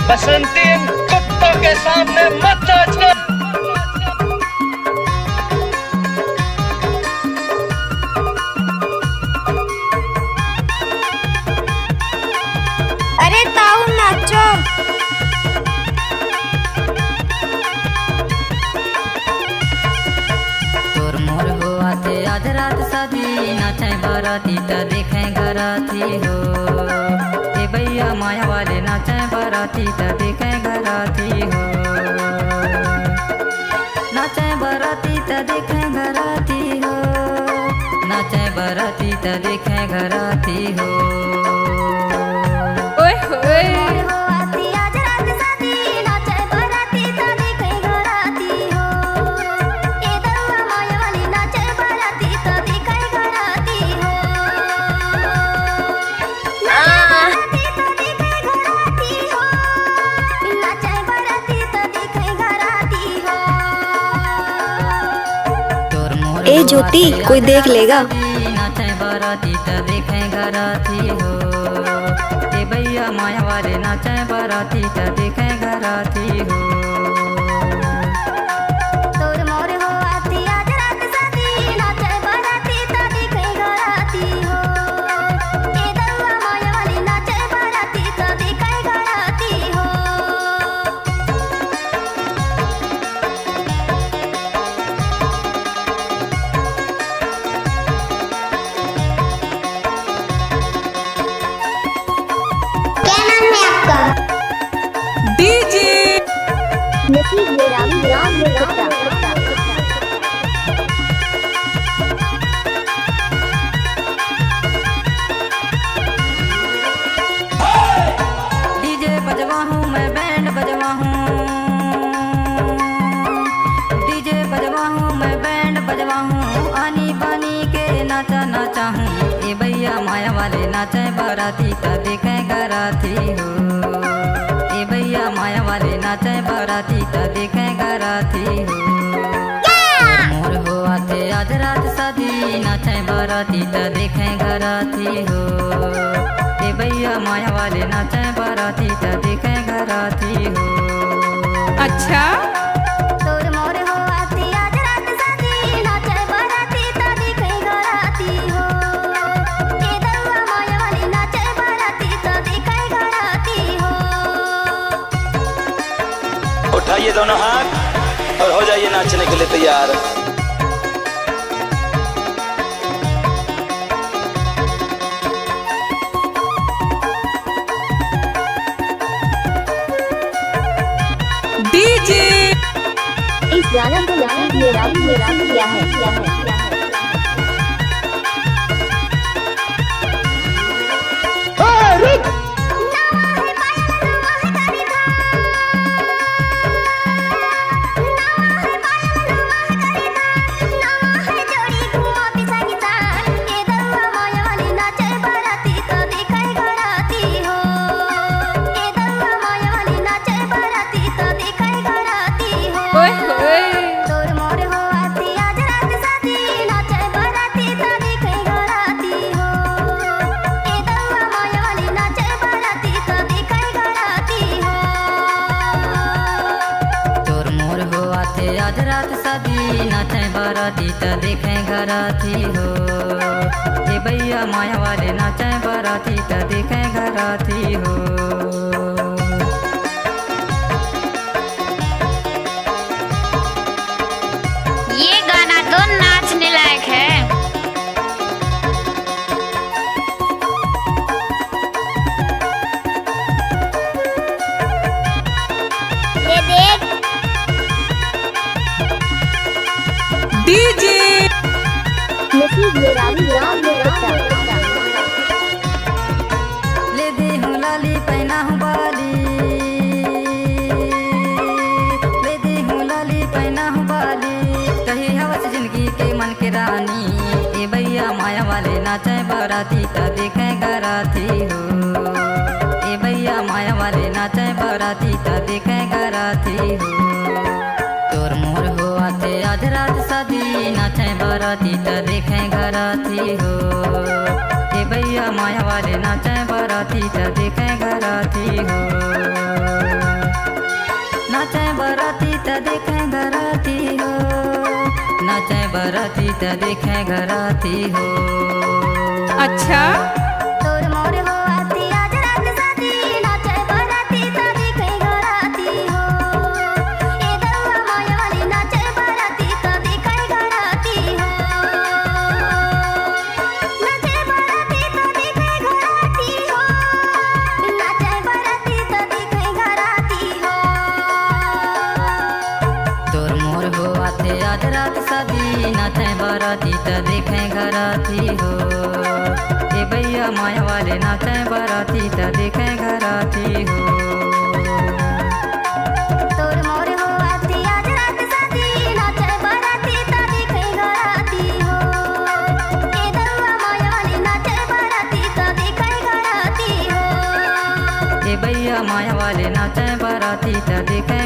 बसंती इन कुत्तों के सामने मत नाचना। अरे ताऊ नाचो। तोर मोर हुआ थे आज रात शादी नाचे बाराती त देखे घराती हो। ए भैया माया वाले नाचे बाराती त देखे घराती हो। नाचे बाराती त देखे घराती हो। नाचे बाराती त देखे घराती हो। ओए होए ए ज्योति, कोई देख लेगा। नाचे बाराती त देखे घराती हो। ए भैया माया वाले नाचे बाराती त देखे घराती हो। डीजे बजवा हूँ मैं बैंड बजवा हूँ। डीजे बजवा हूँ मैं बैंड बजवा हूँ। आनी बानी के नाचा नाचा हूँ। ए भैया माया वाले नाचे बाराती त देखे घराती हो। ए भैया माया वाले नाचे बाराती त देखे घराती हो। मोर हुआ थे आज रात शादी नाचे बाराती त देखे घराती हो। ए भैया माया वाले नाचे बाराती त देखे घराती हो। अच्छा उठाइए दोनों हाथ और हो जाइए नाचने के लिए तैयार। डीजे इस गाना को मेरा किया है। ओए होए तोर मोर हुआ थे आज रात शादी नाचे बाराती त देखे घराती हो। ए भैया माया वाले नाचे बाराती त देखे घराती हो। ये गाना तो नाचने लायक है। ये देख डीजे ले दे हूँ लाली पहना हूँ बाली। ले दे हूँ लाली पहना हूँ बाली। कही हवस जिंदगी के मन के रानी। ए भैया माया वाले नाचे बाराती त देखे घराती हो। ए भैया माया वाले नाचे बाराती त देखे घराती हो। तोर मोर हुआ थे आज रात शादी नाचे बाराती त देखे घराती हो। ए भैया माया वाले नाचे बाराती त देखे घराती हो। त देखे घराती हो, नाचे बराती त देखे घराती हो। अच्छा तोर मोर हो आती आज रात शादी नाचे बराती त देखे घराती हो। ए गौआ माया वाली नाचे बराती त देखे घराती हो। नाचे बराती त देखे घराती हो। नाचे बराती त देखे घराती हो। तोर मोर हो आते आज रात शादी नाचे बराती त देखे घराती हो। ए भैया माया वाले नाचे बराती त देखे घराती हो। तोर मोर हो आती आज रात शादी नाचे बराती त देखे घराती हो। ए गौआ माया वाली नाचे बराती त देखे घराती हो। ए भैया माया वाले नाचे बराती त देखे